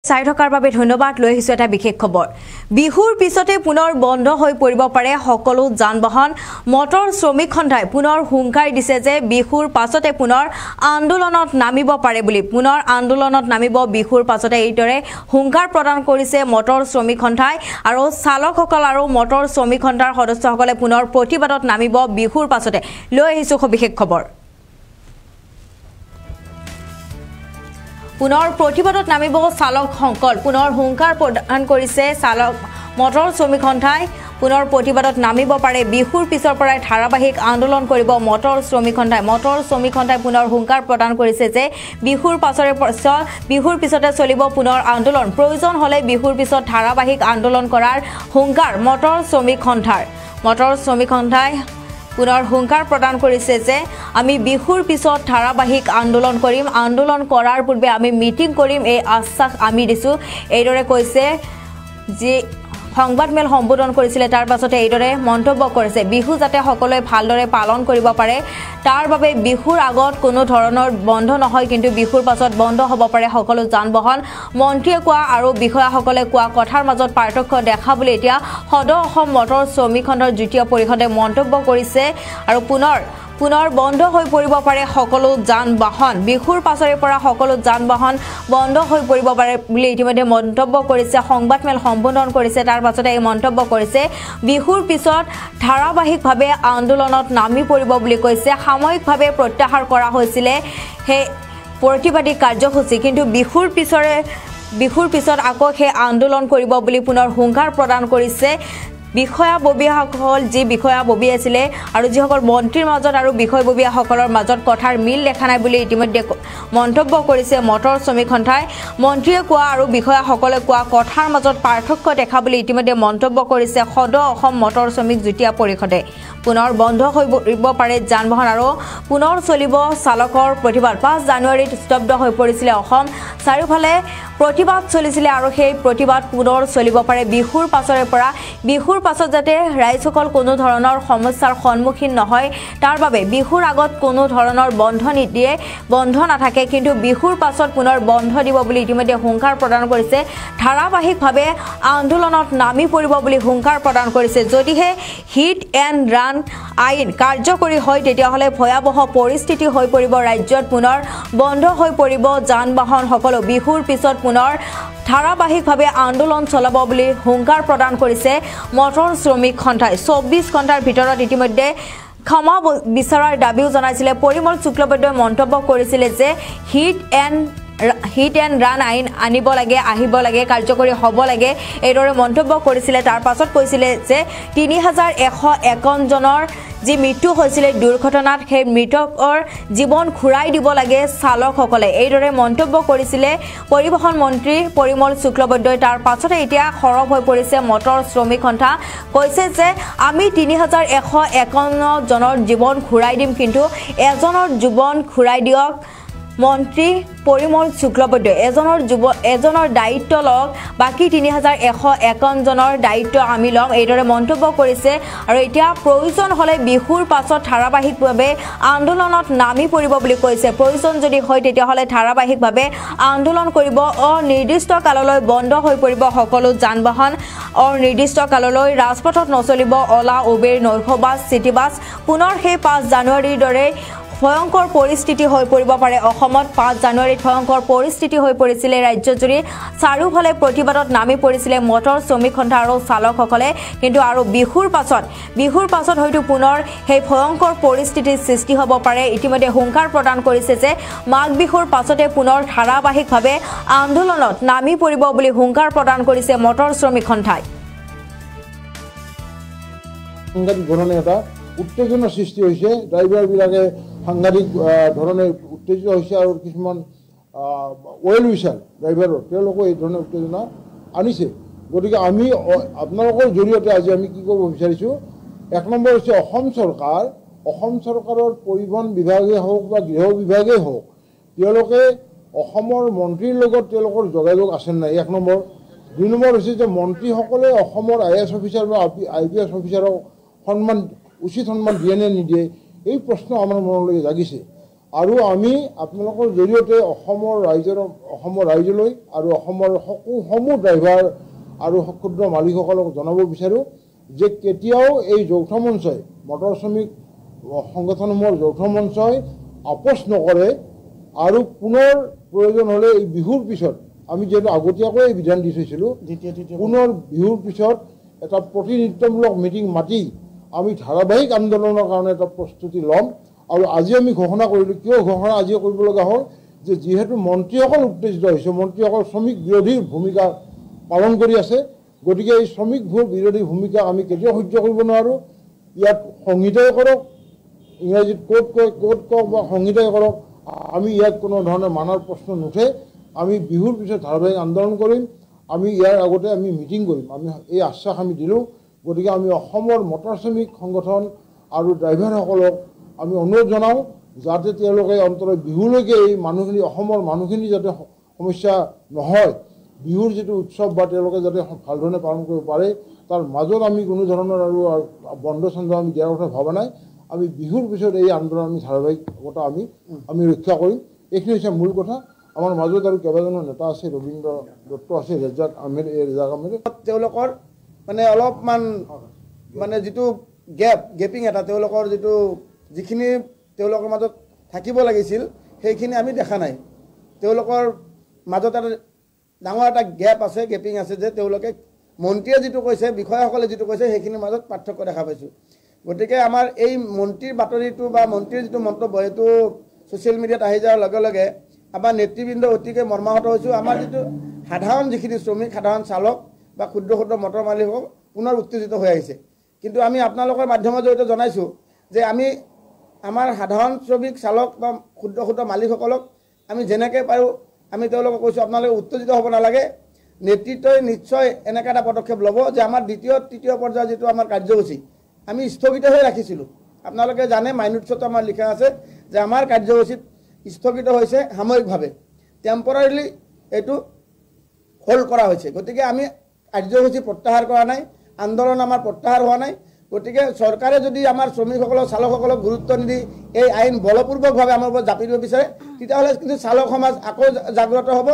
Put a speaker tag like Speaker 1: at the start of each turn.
Speaker 1: চাই থকাৰ বাবে ধন্যবাদ লৈ আহিছো এটা বিশেষ খবৰ বিহুৰ পিছতে পুনৰ বন্ধ হৈ পৰিব পাৰে সকলো যান-বাহন মটৰ শ্ৰমিক সন্থাই পুনৰ হুংকাৰ দিছে যে বিহুৰ পাছতে পুনৰ আন্দোলনত নামিব পাৰে বুলি পুনৰ আন্দোলনত নামিব বিহুৰ পাছতে এইদৰে হুংকাৰ প্ৰদান কৰিছে মটৰ শ্ৰমিক সন্থাই আৰু চালকসকল আৰু মটৰ শ্ৰমিক সন্থাৰ সদস্যসকলে পুনৰ প্ৰতিবাদত নামিব বিহুৰ পাছতে লৈ আহিছো বিশেষ খবৰ পুনৰ প্ৰতিবাদত নামিব চালক সংকল পুনৰ হুংকাৰ প্ৰদান কৰিছে চালক মটৰ শ্ৰমিক সন্থাই পুনৰ প্ৰতিবাদত নামিব পাৰে বিহুৰ পিছৰ পৰাই ধাৰাবাহিক আন্দোলন কৰিব মটৰ শ্ৰমিক সন্থাই পুনৰ হুংকাৰ প্ৰদান কৰিছে যে বিহুৰ পিছতে চলিব পুনৰ আন্দোলন প্ৰয়োজন হলে বিহুৰ পিছত ধাৰাবাহিক আন্দোলন কৰাৰ হুংকাৰ মটৰ শ্ৰমিক সন্থাই পুনৰ হুংকাৰ প্ৰদান কৰিছে যে আমি বিহুৰ পিছত ধাৰাবাহিক আন্দোলন কৰিম আন্দোলন কৰাৰ পূৰ্বে আমি মিটিং কৰিম এই আশ্বাস আমি দিছো এইদৰে কৈছে যে সংবাদমেল সম্বোধন কৰিছিলে তাৰ পাছতে এইদৰে মন্তব্য কৰিছে বিহু যাতে সকলোৱে ভালদৰে পালন কৰিব পাৰে তাৰ বাবে বিহুৰ আগত কোনো ধৰণৰ বন্ধ নহয় কিন্তু বিহুৰ পাছত বন্ধ হ'ব পাৰে সকলো যান-বাহন মন্ত্ৰীয়ে কোৱা আৰু বিষয়াসকলে কোৱা কথাৰ মাজত পাৰ্থক্য দেখা বুলি এতিয়া সদৌ অসম মটৰ শ্ৰমিক সন্থাৰ যুটীয়া পৰিষদে মন্তব্য কৰিছে আৰু পুনৰ বন্ধ হৈ পৰিব পাৰে সকলো যান-বাহন বিহুৰ পাছৰে পৰা সকলো যান-বাহন বন্ধ হৈ পৰিব পাৰে বুলি ইতিমধ্যে মন্তব্য কৰিছে সংবাদমেল সম্বোধন কৰিছে তাৰ পাছতে এই মন্তব্য কৰিছে বিহুৰ পিছত ধাৰাবাহিকভাৱে আন্দোলনত নামি পৰিব বুলি কৈছে সাময়িকভাৱে প্ৰত্যাহাৰ কৰা হৈছিল হে প্ৰতিবাদী কাৰ্যসূচী কিন্তু বিহুৰ পিছত আকৌ হে আন্দোলন কৰিব বুলি পুনৰ হুংকাৰ প্ৰদান কৰিছে বিষয়াববীয়াসকল যি বিষয়াববী আছিলে আৰু যিসকল মন্ত্ৰীৰ মাজত আৰু বিষয়ববীয়াসকলৰ মাজত কথাৰ মিল দেখা নাই বুলি ইতিমধ্যে মন্তব্য কৰিছে মটৰ শ্ৰমিক সন্থাই মন্ত্ৰীয়ে কোৱা আৰু বিষয়াসকলে কোৱা কথাৰ মাজত পাৰ্থক্য দেখা বুলি ইতিমধ্যে মন্তব্য কৰিছে সদৌ অসম মটৰ শ্ৰমিক যুটীয়া পৰিষদে পুনৰ বন্ধ হৈ পৰিব পাৰে যান-বাহন আৰু পুনৰ চলিব চালকৰ প্ৰতিবাদ 5 জানুৱাৰীত স্তব্ধ হৈ পৰিছিল অসম চাৰিওফালে প্ৰতিবাদ চলিছিল আৰু সেই প্ৰতিবাদ পুনৰ চলিব পাৰে বিহুৰ পাছৰে পৰা বিহুৰ পাছত যাতে ৰাইজসকল কোনো ধৰণৰ সমস্যাৰ সন্মুখীন নহয় তাৰ বাবে বিহুৰ আগত কোনো ধৰণৰ বন্ধ নাথাকে কিন্তু বিহুৰ পাছত পুনৰ বন্ধ দিব বুলি ইতিমধ্যে হুংকাৰ প্ৰদান কৰিছে ধাৰাবাহিকভাৱে আন্দোলনত নামি পৰিব বুলি হুংকাৰ প্ৰদান কৰিছে যদিহে হিট এণ্ড ৰান আইন কাৰ্যকৰী হয় তেতিয়াহ'লে ভয়াৱহ পৰিস্থিতি হৈ পৰিব ৰাজ্যত পুনৰ বন্ধ হৈ পৰিব যান-বাহন সকলো বিহুৰ পিছত পুনৰ ধাৰাবাহিকভাৱে আন্দোলন চলাব বুলি হুংকাৰ প্ৰদান কৰিছে মটৰ শ্ৰমিক সন্থাই 24 ঘণ্টাৰ ভিতৰত ইতিমধ্যে ক্ষমা বিচাৰাৰ দাবীও জনাইছিলে পৰিমল শুক্লবৈদ্যই মন্তব্য কৰিছিলে যে হিট এণ্ড ৰান আইন আনিব লাগে আহিব লাগে কাৰ্যকৰী হ'ব লাগে এইদৰে মন্তব্য কৰিছিলে তাৰ পাছত কৈছিলে যে 3151 জনৰ যি মৃত্যু হৈছিল দুৰ্ঘটনাত সেই মৃতকৰ জীৱন ঘূৰাই দিব লাগে চালকসকলে এইদৰে মন্তব্য কৰিছিলে পৰিবহণ মন্ত্ৰী পৰিমল শুক্লবৈদ্যই তাৰ পাছতে এতিয়া খৰব হৈ পৰিছে মটৰ শ্ৰমিক সন্থা কৈছে যে আমি 3151 জনৰ জীৱন ঘূৰাই দিম কিন্তু এজনৰ জীৱন ঘূৰাই দিয়ক মন্ত্ৰী পৰিমল শুক্লবৈদ্যই এজনৰ দায়িত্ব লওক বাকি 3151 জনৰ দায়িত্ব আমি লম এইদৰে মন্তব্য কৰিছে আৰু এতিয়া প্ৰয়োজন হলে বিহুৰ পাছত ধাৰাবাহিকভাৱে আন্দোলনত নামি পৰিব বুলি কৈছে প্ৰয়োজন যদি হয় তেতিয়াহ'লে ধাৰাবাহিকভাৱে আন্দোলন কৰিব অনিৰ্দিষ্ট কাললৈ বন্ধ হৈ পৰিব সকলো যান-বাহন অনিৰ্দিষ্ট কাললৈ ৰাজপথত নচলিব অলা উবেৰ নৈশ চিটি বাছ পুনৰ সেই 5 জানুৱাৰীৰ দৰে ভয়ংকৰ পৰিস্থিতি হৈ পৰিব পাৰে অসমত 5 জানুৱাৰীত ভয়ংকৰ পৰিস্থিতি হৈ পৰিছিল ৰাজ্যজুৰি চাৰিওফালে প্ৰতিবাদত নামি পৰিছিল মটৰ শ্ৰমিক সন্থা আৰু চালকসকলে কিন্তু আৰু বিহুৰ পাছত হয়তো পুনৰ সেই ভয়ংকৰ পৰিস্থিতিৰ সৃষ্টি হ'ব পাৰে ইতিমধ্যে হুংকাৰ প্ৰদান কৰিছে যে মাঘ বিহুৰ পাছতে পুনৰ ধাৰাবাহিকভাৱে আন্দোলনত নামি পৰিব বুলি হুংকাৰ প্ৰদান কৰিছে মটৰ শ্ৰমিক সন্থাই
Speaker 2: উত্তেজনাৰ সৃষ্টি হৈছে ড্ৰাইভাৰবিলাকে সাংঘাতিক ধৰণে উত্তেজিত হৈছে আৰু কিছুমান অইল উইচাৰ ড্ৰাইভাৰৰ তেওঁলোকে এই ধৰণে উত্তেজনা আনিছে গতিকে আমি আপোনালোকৰ জৰিয়তে আজি আমি কি ক'ব বিচাৰিছোঁ 1 নম্বৰ হৈছে অসম চৰকাৰৰ পৰিবহণ বিভাগেই হওক বা গৃহ বিভাগেই হওক তেওঁলোকে অসমৰ মন্ত্ৰীৰ লগত তেওঁলোকৰ যোগাযোগ আছে নাই 1 নম্বৰ 2 নম্বৰ হৈছে যে মন্ত্ৰীসকলে অসমৰ IAS অফিচাৰ বা IPS অফিচাৰক উচিত সন্মান দিয়ে নে নিদিয়ে এই প্ৰশ্ন আমাৰ মনলৈ জাগিছে আৰু আমি আপোনালোকৰ জৰিয়তে অসমৰ ৰাইজলৈ আৰু অসমৰ সমূহ ড্ৰাইভাৰ আৰু ক্ষুদ্ৰ মালিকসকলক জনাব বিচাৰোঁ যে কেতিয়াও এই যৌথ মঞ্চই মটৰ শ্ৰমিক সংগঠনসমূহৰ যৌথ মঞ্চই আপোচ নকৰে আৰু পুনৰ প্ৰয়োজন হ'লে এই বিহুৰ পিছত আমি যিহেতু আগতীয়াকৈ এই বিধান দি থৈছিলোঁ পুনৰ বিহুৰ পিছত এটা প্ৰতিনিধিত্বমূলক মিটিং মাতি আমি ধাৰাবাহিক আন্দোলনৰ কাৰণে এটা প্ৰস্তুতি ল'ম আৰু আজি আমি ঘোষণা কৰিলোঁ কিয় ঘোষণা আজি কৰিব লগা হ'ল যে যিহেতু মন্ত্ৰীসকল উত্তেজিত হৈছে মন্ত্ৰীসকল শ্ৰমিক বিৰোধীৰ ভূমিকা পালন কৰি আছে গতিকে এই শ্ৰমিক বিৰোধী ভূমিকা আমি কেতিয়াও সহ্য কৰিব নোৱাৰোঁ ইয়াত সংহিতাই কৰক ইংৰাজীত কোৰ্ট কওক বা সংহিতাই কৰক আমি ইয়াত কোনো ধৰণৰ মানাৰ প্ৰশ্ন নুঠে আমি বিহুৰ পিছত ধাৰাবাহিক আন্দোলন কৰিম আমি ইয়াৰ আগতে আমি মিটিং কৰিম আমি এই আশ্বাস আমি দিলোঁ গতিকে আমি অসমৰ মটৰ শ্ৰমিক সংগঠন আৰু ড্ৰাইভাৰসকলক আমি অনুৰোধ জনাওঁ যাতে তেওঁলোকে অন্ততঃ বিহুলৈকে এই মানুহখিনি অসমৰ মানুহখিনি যাতে সমস্যা নহয় বিহুৰ যিটো উৎসৱ বা তেওঁলোকে যাতে ভালধৰণে পালন কৰিব পাৰে তাৰ মাজত আমি কোনো ধৰণৰ আৰু বন্ধ চন্ধ আমি দিয়াৰ কথা ভবা নাই আমি বিহুৰ পিছত এই আন্দোলন আমি ধাৰাবাহিকতা আমি ৰক্ষা কৰিম এইখিনি হৈছে মূল কথা আমাৰ মাজত আৰু কেইবাজনো নেতা আছে ৰবীন্দ্ৰ দত্ত আছে ৰেজাক আহমেদ
Speaker 3: তেওঁলোকৰ মানে অলপমান মানে যিটো গেপিং এটা তেওঁলোকৰ যিখিনি তেওঁলোকৰ মাজত থাকিব লাগিছিল সেইখিনি আমি দেখা নাই তেওঁলোকৰ মাজত এটা ডাঙৰ এটা গেপ আছে গেপিং আছে যে তেওঁলোকে মন্ত্ৰীয়ে যিটো কৈছে বিষয়াসকলে যিটো কৈছে সেইখিনিৰ মাজত পাৰ্থক্য দেখা পাইছোঁ গতিকে আমাৰ এই মন্ত্ৰীৰ বাতৰিটো বা মন্ত্ৰীৰ যিটো মন্তব্য এইটো ছ'চিয়েল মিডিয়াত আহি যোৱাৰ লগে লগে আমাৰ নেতৃবৃন্দ অতিকৈ মৰ্মাহত হৈছোঁ আমাৰ যিটো সাধাৰণ যিখিনি শ্ৰমিক সাধাৰণ চালক বা ক্ষুদ্ৰ মটৰ মালিকসকল পুনৰ উত্তেজিত হৈ আহিছে কিন্তু আমি আপোনালোকৰ মাধ্যমৰ জৰিয়তে জনাইছোঁ যে আমি আমাৰ সাধাৰণ শ্ৰমিক চালক বা ক্ষুদ্ৰ মালিকসকলক আমি যেনেকৈ পাৰোঁ আমি তেওঁলোকক কৈছোঁ আপোনালোকে উত্তেজিত হ'ব নালাগে নেতৃত্বই নিশ্চয় এনেকৈ এটা পদক্ষেপ ল'ব যে আমাৰ দ্বিতীয় তৃতীয় পৰ্যায়ৰ যিটো আমাৰ কাৰ্যসূচী আমি স্থগিত হৈ ৰাখিছিলোঁ আপোনালোকে জানে মাইনোটছত আমাৰ লিখা আছে যে আমাৰ কাৰ্যসূচীত স্থগিত হৈছে সাময়িকভাৱে টেম্পৰাৰিলি এইটো হোল্ড কৰা হৈছে গতিকে আমি কাৰ্যসূচী প্ৰত্যাহাৰ কৰা নাই আন্দোলন আমাৰ প্ৰত্যাহাৰ হোৱা নাই গতিকে চৰকাৰে যদি আমাৰ শ্ৰমিকসকলক চালকসকলক গুৰুত্ব নিদি এই আইন বলপূৰ্বকভাৱে আমাৰ ওপৰত জাপি দিব বিচাৰে তেতিয়াহ'লে কিন্তু চালক সমাজ আকৌ জাগ্ৰত হ'ব